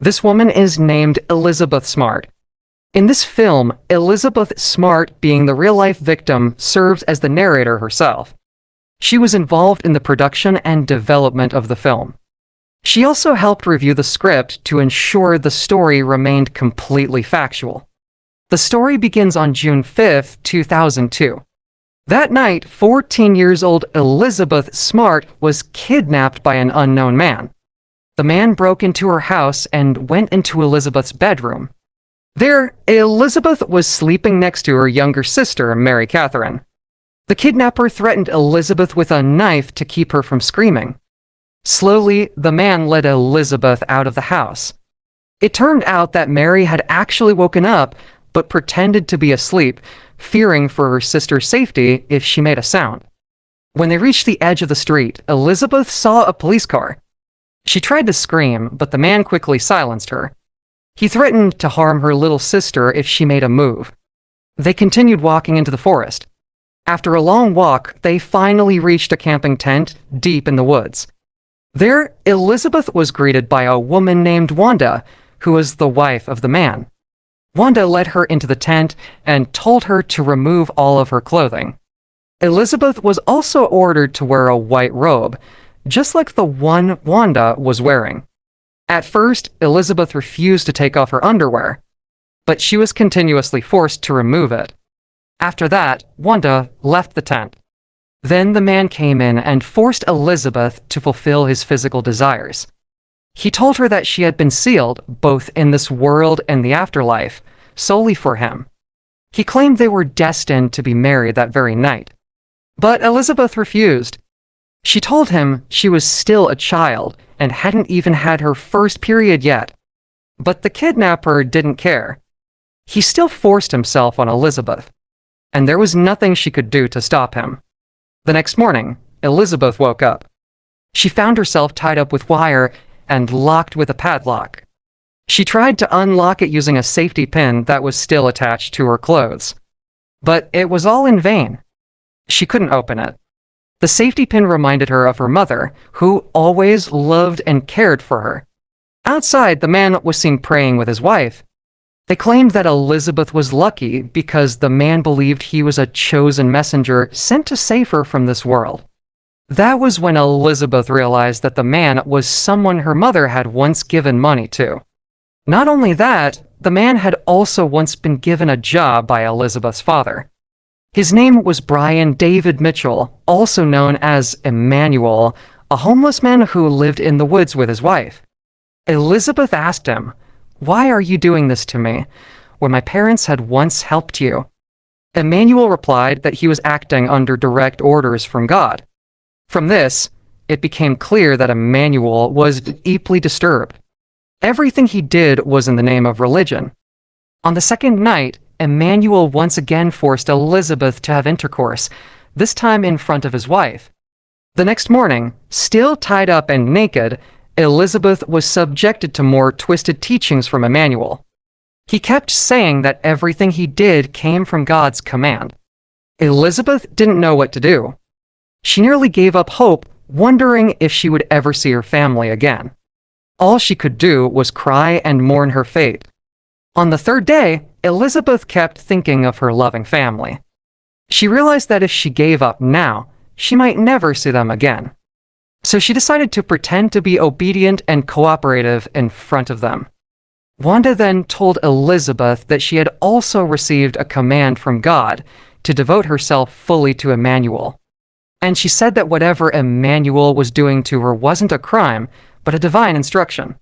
This woman is named Elizabeth Smart. In this film, Elizabeth Smart, being the real-life victim, serves as the narrator herself. She was involved in the production and development of the film. She also helped review the script to ensure the story remained completely factual. The story begins on June 5, 2002. That night, 14-year-old Elizabeth Smart was kidnapped by an unknown man. The man broke into her house and went into Elizabeth's bedroom. There, Elizabeth was sleeping next to her younger sister, Mary Catherine. The kidnapper threatened Elizabeth with a knife to keep her from screaming. Slowly, the man led Elizabeth out of the house. It turned out that Mary had actually woken up, but pretended to be asleep, fearing for her sister's safety if she made a sound. When they reached the edge of the street, Elizabeth saw a police car. She tried to scream, but the man quickly silenced her. He threatened to harm her little sister if she made a move. They continued walking into the forest. After a long walk, they finally reached a camping tent deep in the woods. There, Elizabeth was greeted by a woman named Wanda, who was the wife of the man. Wanda led her into the tent and told her to remove all of her clothing. Elizabeth was also ordered to wear a white robe, just like the one Wanda was wearing. At first, Elizabeth refused to take off her underwear, but she was continuously forced to remove it. After that, Wanda left the tent. Then the man came in and forced Elizabeth to fulfill his physical desires. He told her that she had been sealed, both in this world and the afterlife, solely for him. He claimed they were destined to be married that very night. But Elizabeth refused. She told him she was still a child and hadn't even had her first period yet. But the kidnapper didn't care. He still forced himself on Elizabeth, and there was nothing she could do to stop him. The next morning, Elizabeth woke up. She found herself tied up with wire and locked with a padlock. She tried to unlock it using a safety pin that was still attached to her clothes. But it was all in vain. She couldn't open it. The safety pin reminded her of her mother, who always loved and cared for her. Outside, the man was seen praying with his wife. They claimed that Elizabeth was lucky because the man believed he was a chosen messenger sent to save her from this world. That was when Elizabeth realized that the man was someone her mother had once given money to. Not only that, the man had also once been given a job by Elizabeth's father. His name was Brian David Mitchell, also known as Emmanuel, a homeless man who lived in the woods with his wife. Elizabeth asked him, "Why are you doing this to me, when my parents had once helped you?" Emmanuel replied that he was acting under direct orders from God. From this, it became clear that Emmanuel was deeply disturbed. Everything he did was in the name of religion. On the second night, Emmanuel once again forced Elizabeth to have intercourse, this time in front of his wife. The next morning, still tied up and naked, Elizabeth was subjected to more twisted teachings from Emmanuel. He kept saying that everything he did came from God's command. Elizabeth didn't know what to do. She nearly gave up hope, wondering if she would ever see her family again. All she could do was cry and mourn her fate. On the third day, Elizabeth kept thinking of her loving family. She realized that if she gave up now, she might never see them again. So she decided to pretend to be obedient and cooperative in front of them. Wanda then told Elizabeth that she had also received a command from God to devote herself fully to Emmanuel. And she said that whatever Emmanuel was doing to her wasn't a crime, but a divine instruction.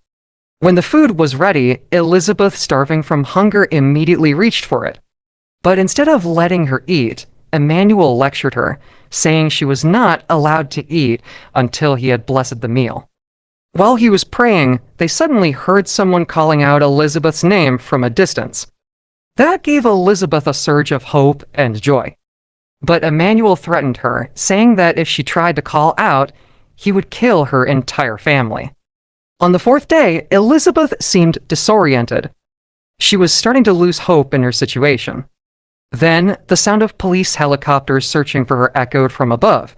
When the food was ready, Elizabeth, starving from hunger, immediately reached for it. But instead of letting her eat, Emmanuel lectured her, saying she was not allowed to eat until he had blessed the meal. While he was praying, they suddenly heard someone calling out Elizabeth's name from a distance. That gave Elizabeth a surge of hope and joy. But Emmanuel threatened her, saying that if she tried to call out, he would kill her entire family. On the fourth day, Elizabeth seemed disoriented. She was starting to lose hope in her situation. Then, the sound of police helicopters searching for her echoed from above.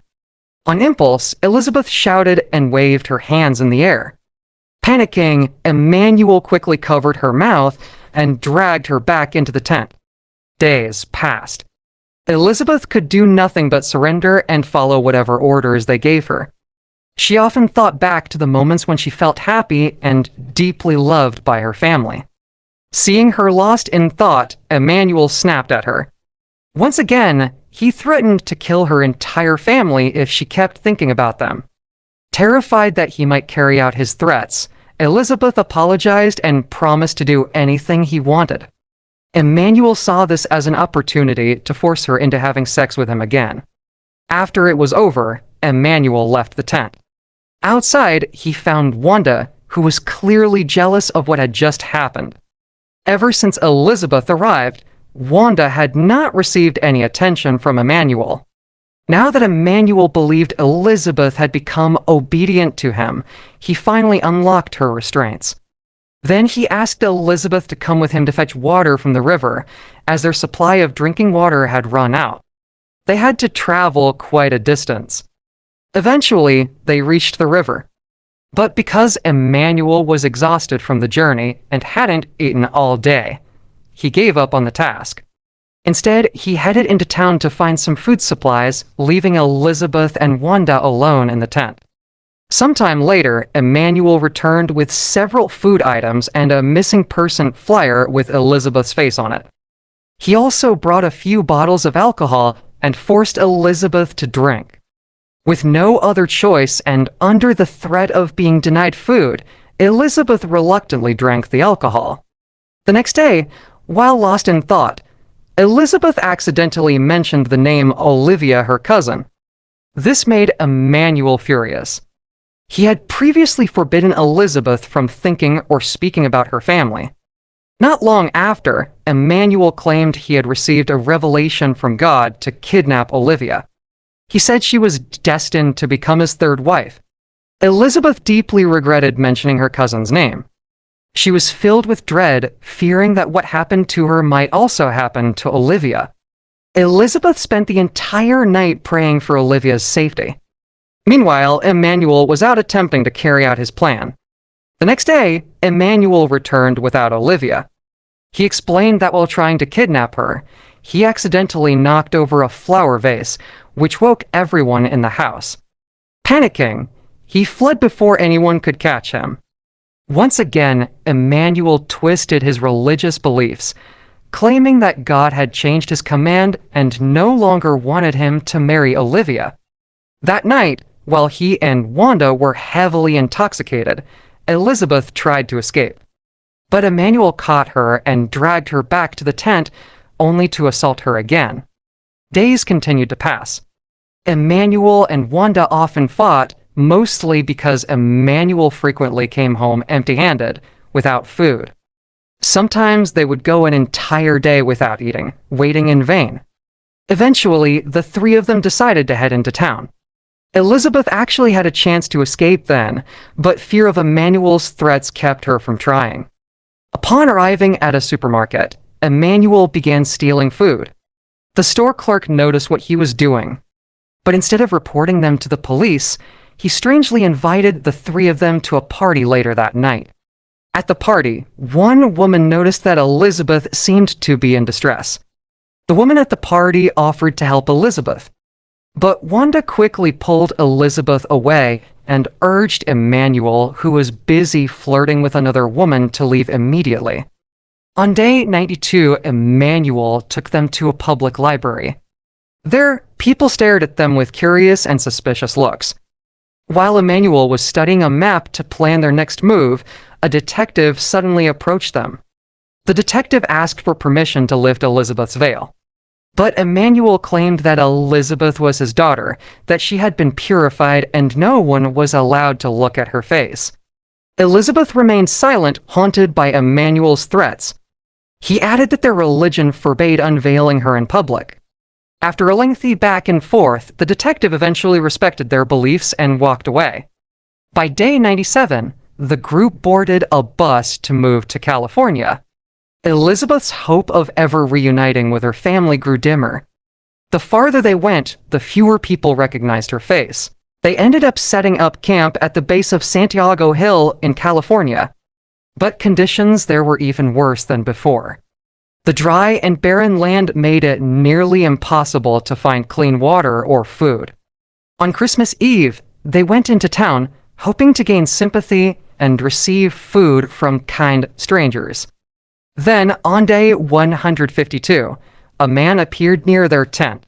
On impulse, Elizabeth shouted and waved her hands in the air. Panicking, Emmanuel quickly covered her mouth and dragged her back into the tent. Days passed. Elizabeth could do nothing but surrender and follow whatever orders they gave her. She often thought back to the moments when she felt happy and deeply loved by her family. Seeing her lost in thought, Emmanuel snapped at her. Once again, he threatened to kill her entire family if she kept thinking about them. Terrified that he might carry out his threats, Elizabeth apologized and promised to do anything he wanted. Emmanuel saw this as an opportunity to force her into having sex with him again. After it was over, Emmanuel left the tent. Outside, he found Wanda, who was clearly jealous of what had just happened. Ever since Elizabeth arrived, Wanda had not received any attention from Emmanuel. Now that Emmanuel believed Elizabeth had become obedient to him, he finally unlocked her restraints. Then he asked Elizabeth to come with him to fetch water from the river, as their supply of drinking water had run out. They had to travel quite a distance. Eventually, they reached the river. But because Emmanuel was exhausted from the journey and hadn't eaten all day, he gave up on the task. Instead, he headed into town to find some food supplies, leaving Elizabeth and Wanda alone in the tent. Sometime later, Emmanuel returned with several food items and a missing person flyer with Elizabeth's face on it. He also brought a few bottles of alcohol and forced Elizabeth to drink. With no other choice and under the threat of being denied food, Elizabeth reluctantly drank the alcohol. The next day, while lost in thought, Elizabeth accidentally mentioned the name Olivia, her cousin. This made Emmanuel furious. He had previously forbidden Elizabeth from thinking or speaking about her family. Not long after, Emmanuel claimed he had received a revelation from God to kidnap Olivia. He said she was destined to become his third wife. Elizabeth deeply regretted mentioning her cousin's name. She was filled with dread, fearing that what happened to her might also happen to Olivia. Elizabeth spent the entire night praying for Olivia's safety. Meanwhile, Emmanuel was out attempting to carry out his plan. The next day, Emmanuel returned without Olivia. He explained that while trying to kidnap her, he accidentally knocked over a flower vase, which woke everyone in the house. Panicking, he fled before anyone could catch him. Once again, Emmanuel twisted his religious beliefs, claiming that God had changed his command and no longer wanted him to marry Olivia. That night, while he and Wanda were heavily intoxicated, Elizabeth tried to escape. But Emmanuel caught her and dragged her back to the tent, only to assault her again. Days continued to pass. Emmanuel and Wanda often fought, mostly because Emmanuel frequently came home empty-handed, without food. Sometimes they would go an entire day without eating, waiting in vain. Eventually, the three of them decided to head into town. Elizabeth actually had a chance to escape then, but fear of Emmanuel's threats kept her from trying. Upon arriving at a supermarket, Emmanuel began stealing food. The store clerk noticed what he was doing, but instead of reporting them to the police, he strangely invited the three of them to a party later that night. At the party, one woman noticed that Elizabeth seemed to be in distress. The woman at the party offered to help Elizabeth, but Wanda quickly pulled Elizabeth away and urged Emmanuel, who was busy flirting with another woman, to leave immediately. On day 92, Emmanuel took them to a public library. There, people stared at them with curious and suspicious looks. While Emmanuel was studying a map to plan their next move, a detective suddenly approached them. The detective asked for permission to lift Elizabeth's veil. But Emmanuel claimed that Elizabeth was his daughter, that she had been purified, and no one was allowed to look at her face. Elizabeth remained silent, haunted by Emmanuel's threats. He added that their religion forbade unveiling her in public. After a lengthy back and forth, the detective eventually respected their beliefs and walked away. By day 97, the group boarded a bus to move to California. Elizabeth's hope of ever reuniting with her family grew dimmer. The farther they went, the fewer people recognized her face. They ended up setting up camp at the base of Santiago Hill in California, but conditions there were even worse than before. The dry and barren land made it nearly impossible to find clean water or food. On Christmas Eve, they went into town, hoping to gain sympathy and receive food from kind strangers. Then, on day 152, a man appeared near their tent.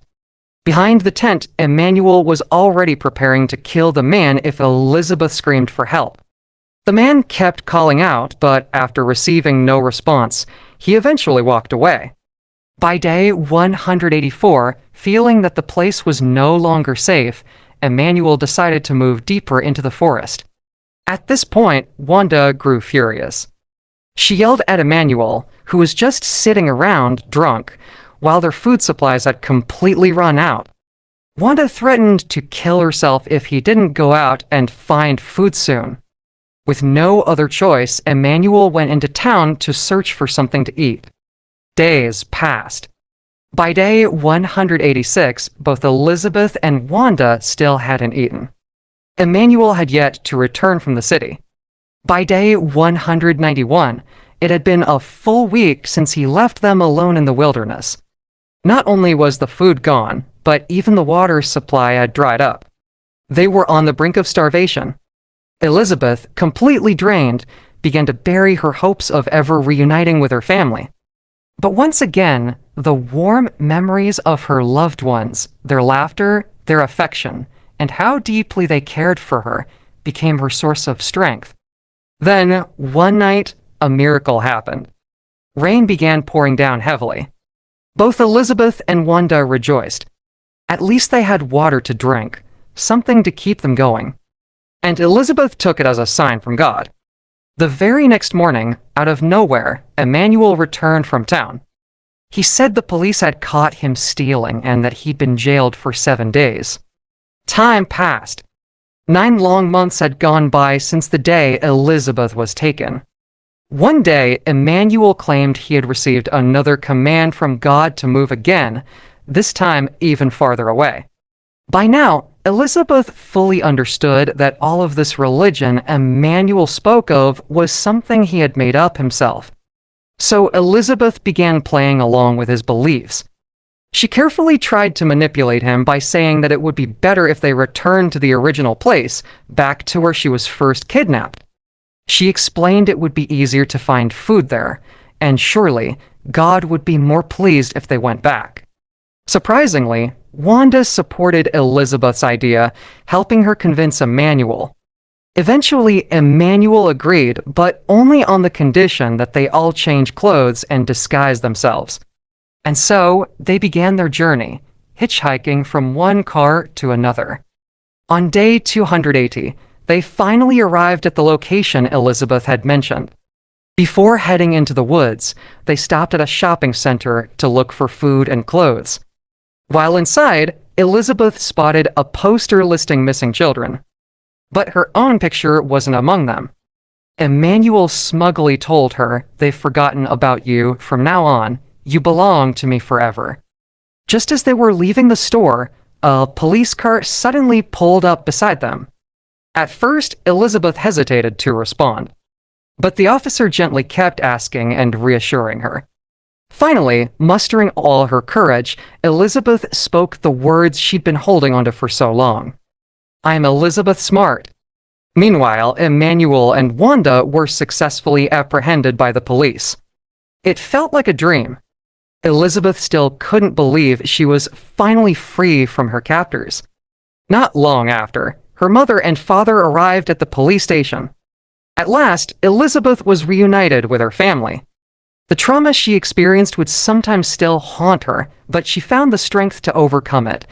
Behind the tent, Emmanuel was already preparing to kill the man if Elizabeth screamed for help. The man kept calling out, but after receiving no response, he eventually walked away. By day 184, feeling that the place was no longer safe, Emmanuel decided to move deeper into the forest. At this point, Wanda grew furious. She yelled at Emmanuel, who was just sitting around, drunk, while their food supplies had completely run out. Wanda threatened to kill herself if he didn't go out and find food soon. With no other choice, Emmanuel went into town to search for something to eat. Days passed. By day 186, both Elizabeth and Wanda still hadn't eaten. Emmanuel had yet to return from the city. By day 191, it had been a full week since he left them alone in the wilderness. Not only was the food gone, but even the water supply had dried up. They were on the brink of starvation. Elizabeth, completely drained, began to bury her hopes of ever reuniting with her family. But once again, the warm memories of her loved ones, their laughter, their affection, and how deeply they cared for her became her source of strength. Then, one night, a miracle happened. Rain began pouring down heavily. Both Elizabeth and Wanda rejoiced. At least they had water to drink, something to keep them going. And Elizabeth took it as a sign from God. The very next morning, out of nowhere, Emmanuel returned from town. He said the police had caught him stealing and that he'd been jailed for 7 days. Time passed. 9 long months had gone by since the day Elizabeth was taken. One day, Emmanuel claimed he had received another command from God to move again, this time even farther away. By now, Elizabeth fully understood that all of this religion Emmanuel spoke of was something he had made up himself. So Elizabeth began playing along with his beliefs. She carefully tried to manipulate him by saying that it would be better if they returned to the original place, back to where she was first kidnapped. She explained it would be easier to find food there, and surely God would be more pleased if they went back. Surprisingly, Wanda supported Elizabeth's idea, helping her convince Emmanuel. Eventually, Emmanuel agreed, but only on the condition that they all change clothes and disguise themselves. And so, they began their journey, hitchhiking from one car to another. On day 280, they finally arrived at the location Elizabeth had mentioned. Before heading into the woods, they stopped at a shopping center to look for food and clothes. While inside, Elizabeth spotted a poster listing missing children. But her own picture wasn't among them. Emmanuel smugly told her, "They've forgotten about you. From now on, you belong to me forever." Just as they were leaving the store, a police car suddenly pulled up beside them. At first, Elizabeth hesitated to respond. But the officer gently kept asking and reassuring her. Finally, mustering all her courage, Elizabeth spoke the words she'd been holding onto for so long. "I'm Elizabeth Smart." Meanwhile, Emmanuel and Wanda were successfully apprehended by the police. It felt like a dream. Elizabeth still couldn't believe she was finally free from her captors. Not long after, her mother and father arrived at the police station. At last, Elizabeth was reunited with her family. The trauma she experienced would sometimes still haunt her, but she found the strength to overcome it,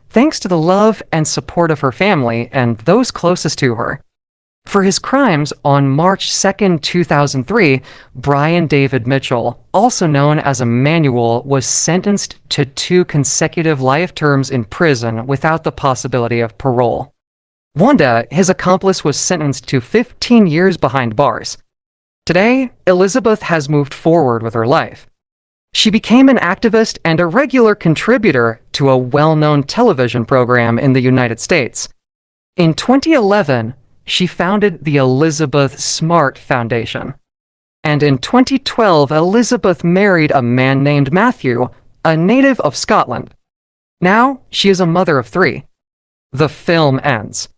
thanks to the love and support of her family and those closest to her. For his crimes, on March 2, 2003, Brian David Mitchell, also known as Emmanuel, was sentenced to 2 consecutive life terms in prison without the possibility of parole. Wanda, his accomplice, was sentenced to 15 years behind bars. Today, Elizabeth has moved forward with her life. She became an activist and a regular contributor to a well-known television program in the United States. In 2011, she founded the Elizabeth Smart Foundation. And in 2012, Elizabeth married a man named Matthew, a native of Scotland. Now, she is a mother of 3. The film ends.